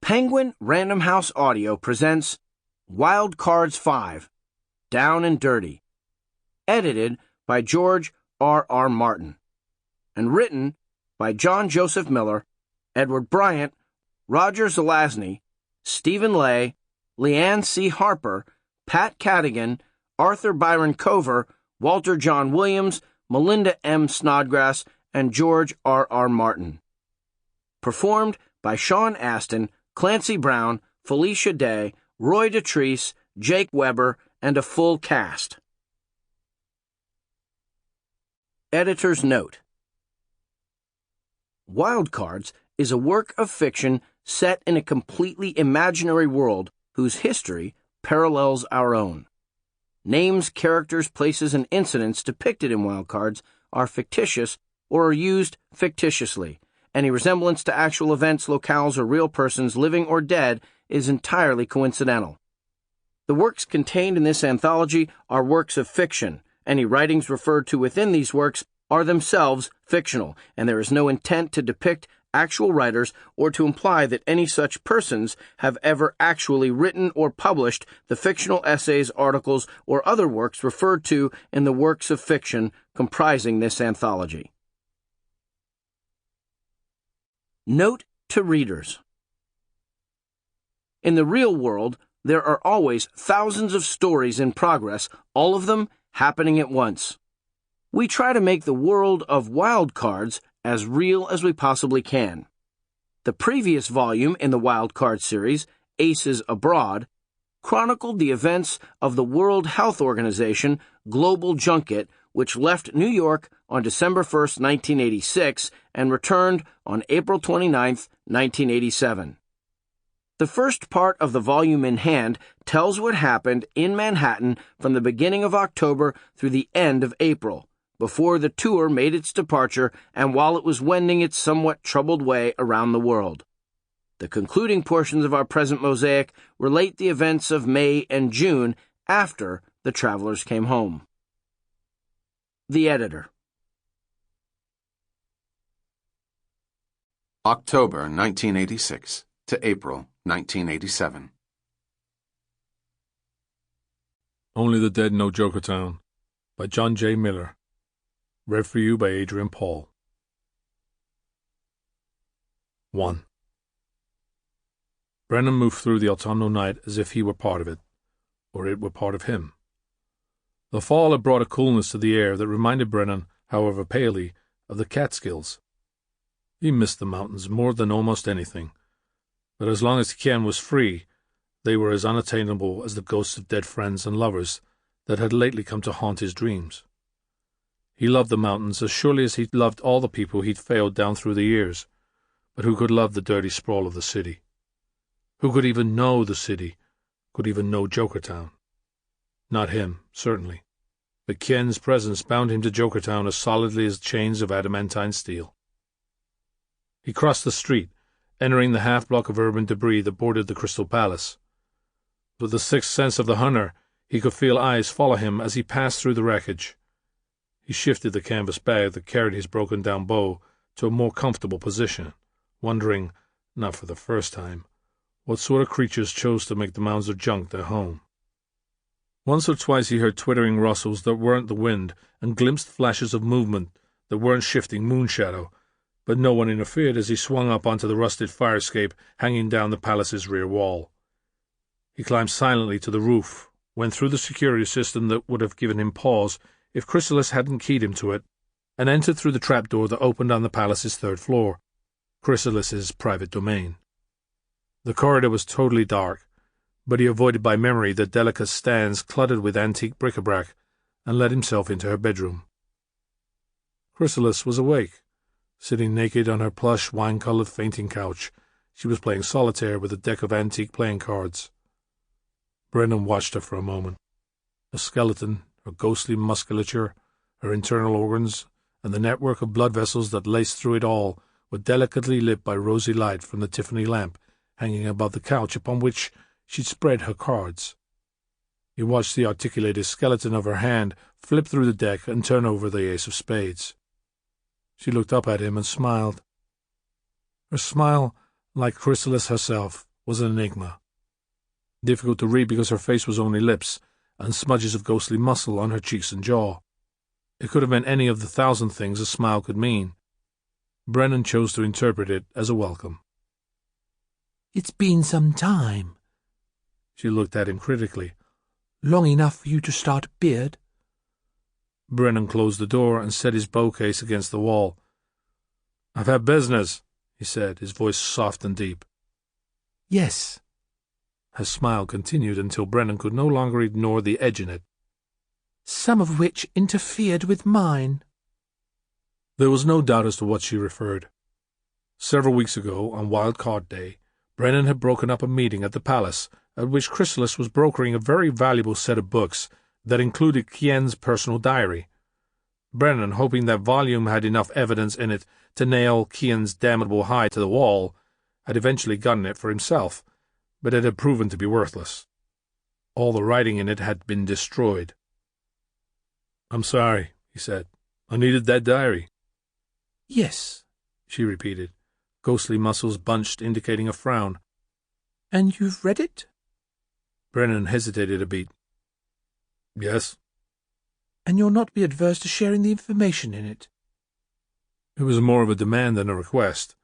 Penguin Random House Audio presents Wild Cards 5, Down and Dirty, edited by George R. Martin, and written by John Joseph Miller, Edward Bryant, Roger Zelazny, Stephen Lay, Leanne C. Harper, Pat Cadigan, Arthur Byron Cover, Walter John Williams, Melinda M. Snodgrass, and George R. Martin. Performed by Sean Astin, Clancy Brown, Felicia Day, Roy Detrice, Jake Weber, and a full cast. Editor's note: Wild Cards is a work of fiction set in a completely imaginary world whose history parallels our own. Names, characters, places, and incidents depicted in Wild Cards are fictitious or are used fictitiously. Any resemblance to actual events, locales, or real persons, living or dead, is entirely coincidental. The works contained in this anthology are works of fiction. Any writings referred to within these works are themselves fictional, and there is no intent to depict actual writers or to imply that any such persons have ever actually written or published the fictional essays, articles, or other works referred to in the works of fiction comprising this anthology. Note to readers: in the real world, there are always thousands of stories in progress, all of them happening at once. We try to make the world of Wild Cards as real as we possibly can. The previous volume in the Wild Card series, Aces Abroad, chronicled the events of the World Health Organization Global Junket, which left New York on December 1, 1986, and returned on April 29, 1987. The first part of the volume in hand tells what happened in Manhattan from the beginning of October through the end of April, before the tour made its departure and while it was wending its somewhat troubled way around the world. The concluding portions of our present mosaic relate the events of May and June after the travelers came home. The Editor. October 1986 to April 1987. Only the Dead Know Jokertown by John J. Miller. Read for you by Adrian Paul. 1. Brennan moved through the autumnal night as if he were part of it, or it were part of him. The fall had brought a coolness to the air that reminded Brennan, however palely, of the Catskills. He missed the mountains more than almost anything, but as long as Ken was free, they were as unattainable as the ghosts of dead friends and lovers that had lately come to haunt his dreams. He loved the mountains as surely as he'd loved all the people he'd failed down through the years, but who could love the dirty sprawl of the city? Who could even know the city, could even know Jokertown? Not him, certainly, but Ken's presence bound him to Jokertown as solidly as chains of adamantine steel. He crossed the street, entering the half-block of urban debris that bordered the Crystal Palace. With the sixth sense of the hunter, he could feel eyes follow him as he passed through the wreckage. He shifted the canvas bag that carried his broken-down bow to a more comfortable position, wondering, not for the first time, what sort of creatures chose to make the mounds of junk their home. Once or twice he heard twittering rustles that weren't the wind and glimpsed flashes of movement that weren't shifting moonshadow, but no one interfered as he swung up onto the rusted fire escape hanging down the palace's rear wall. He climbed silently to the roof, went through the security system that would have given him pause if Chrysalis hadn't keyed him to it, and entered through the trapdoor that opened on the palace's third floor, Chrysalis's private domain. The corridor was totally dark, but he avoided by memory the delicate stands cluttered with antique bric-a-brac and let himself into her bedroom. Chrysalis was awake. Sitting naked on her plush, wine-colored fainting couch, she was playing solitaire with a deck of antique playing cards. Brennan watched her for a moment. The skeleton, her ghostly musculature, her internal organs, and the network of blood vessels that laced through it all were delicately lit by rosy light from the Tiffany lamp hanging above the couch upon which she'd spread her cards. He watched the articulated skeleton of her hand flip through the deck and turn over the ace of spades. She looked up at him and smiled. Her smile, like Chrysalis herself, was an enigma. Difficult to read because her face was only lips, and smudges of ghostly muscle on her cheeks and jaw. It could have meant any of the 1,000 things a smile could mean. Brennan chose to interpret it as a welcome. "It's been some time." She looked at him critically. "Long enough for you to start a beard." Brennan closed the door and set his bow case against the wall. "I've had business," he said, his voice soft and deep. "Yes." Her smile continued until Brennan could no longer ignore the edge in it. "Some of which interfered with mine." There was no doubt as to what she referred. Several weeks ago, on Wild Card Day, Brennan had broken up a meeting at the palace at which Chrysalis was brokering a very valuable set of books that included Kien's personal diary. Brennan, hoping that volume had enough evidence in it to nail Kien's damnable hide to the wall, had eventually gotten it for himself, but it had proven to be worthless. All the writing in it had been destroyed. "I'm sorry," he said. "I needed that diary." "Yes," she repeated, ghostly muscles bunched, indicating a frown. "And you've read it?" Brennan hesitated a beat. "Yes." "And you'll not be adverse to sharing the information in it?" It was more of a demand than a request.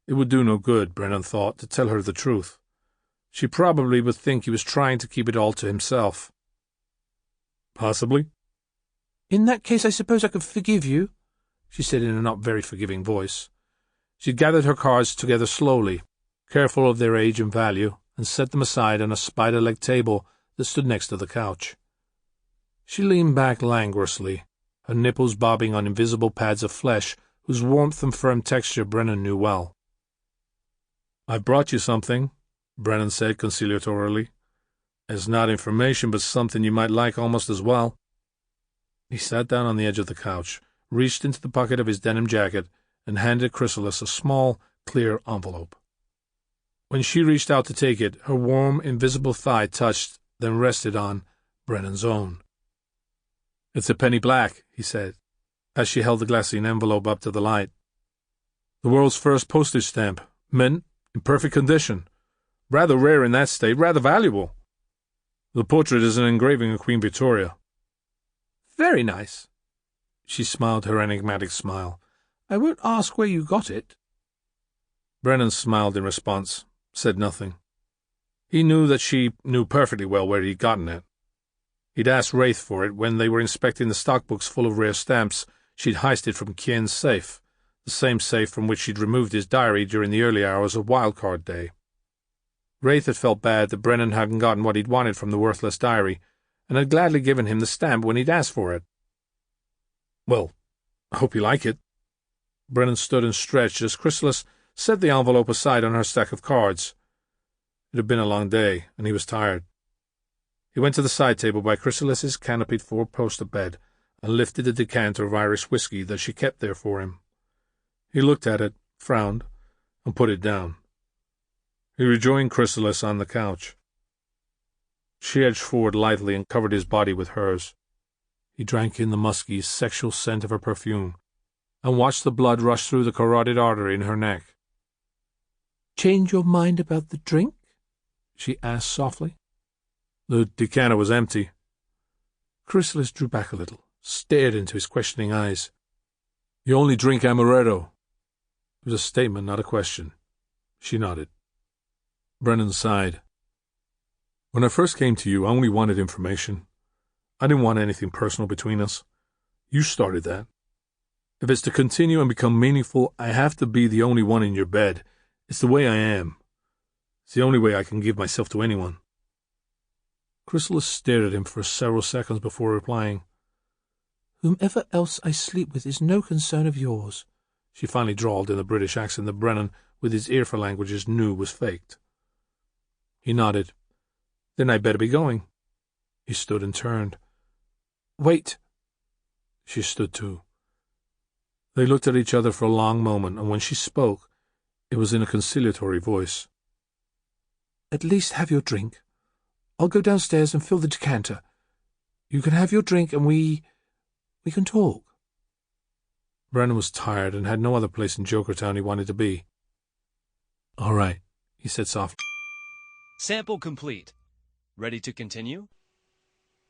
It would do no good, Brennan thought, to tell her the truth. She probably would think he was trying to keep it all to himself. "Possibly." "In that case, I suppose I could forgive you," she said in a not very forgiving voice. She gathered her cards together slowly, careful of their age and value, and set them aside on a spider-legged table that stood next to the couch. She leaned back languorously, her nipples bobbing on invisible pads of flesh whose warmth and firm texture Brennan knew well. "I brought you something," Brennan said conciliatorily. "It's not information, but something you might like almost as well." He sat down on the edge of the couch, reached into the pocket of his denim jacket, and handed Chrysalis a small, clear envelope. When she reached out to take it, her warm, invisible thigh touched, then rested on, Brennan's own. "It's a penny black," he said, as she held the glassine envelope up to the light. "The world's first postage stamp, mint, in perfect condition. Rather rare in that state, rather valuable. The portrait is an engraving of Queen Victoria." "Very nice." She smiled her enigmatic smile. "I won't ask where you got it." Brennan smiled in response, said nothing. He knew that she knew perfectly well where he'd gotten it. He'd asked Wraith for it when they were inspecting the stockbooks full of rare stamps she'd heisted from Kien's safe, the same safe from which she'd removed his diary during the early hours of Wildcard Day. Wraith had felt bad that Brennan hadn't gotten what he'd wanted from the worthless diary, and had gladly given him the stamp when he'd asked for it. "Well, I hope you like it." Brennan stood and stretched as Chrysalis set the envelope aside on her stack of cards. It had been a long day, and he was tired. He went to the side table by Chrysalis's canopied four-poster bed and lifted a decanter of Irish whiskey that she kept there for him. He looked at it, frowned, and put it down. He rejoined Chrysalis on the couch. She edged forward lightly and covered his body with hers. He drank in the musky, sexual scent of her perfume, and watched the blood rush through the carotid artery in her neck. "Change your mind about the drink?" she asked softly. The decanter was empty. Chrysalis drew back a little, stared into his questioning eyes. "You only drink amaretto." It was a statement, not a question. She nodded. Brennan sighed. "When I first came to you, I only wanted information. I didn't want anything personal between us. You started that. If it's to continue and become meaningful, I have to be the only one in your bed. It's the way I am. It's the only way I can give myself to anyone." Chrysalis stared at him for several seconds before replying. "Whomever else I sleep with is no concern of yours," she finally drawled in the British accent that Brennan, with his ear for languages, knew was faked. He nodded. "Then I'd better be going." He stood and turned. "Wait." She stood too. They looked at each other for a long moment, and when she spoke, it was in a conciliatory voice. "At least have your drink. I'll go downstairs and fill the decanter. You can have your drink and we can talk." Brennan was tired and had no other place in Jokertown he wanted to be. "All right," he said softly. Sample complete. Ready to continue?